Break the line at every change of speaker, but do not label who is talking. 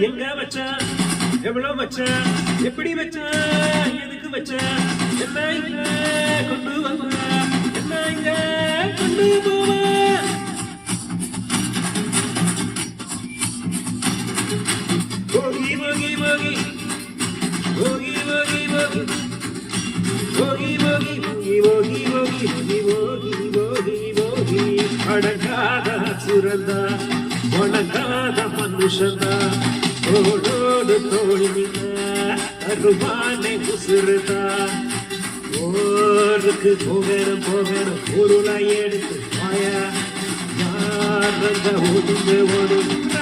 எங்க வச்சான் எவ்வளவு வச்சான் எப்படி வச்சான் எதுக்கு வச்சான் என்ன இங்க கொண்டு வந்தா என்ன இங்க கொண்டு போவா போகி போகி போகி போகி போகி போகி போகி போகி போகி போகி போகி போகி போகி அடங்காத சுரந்தா உணங்காத மனுஷந்தா தோளோடு தோழினா அருமானை உசுறுதா ஓருக்கு போகணும் போகணும் பொருளை எடுத்து மாயா யார் ஒதுங்க ஒதுங்க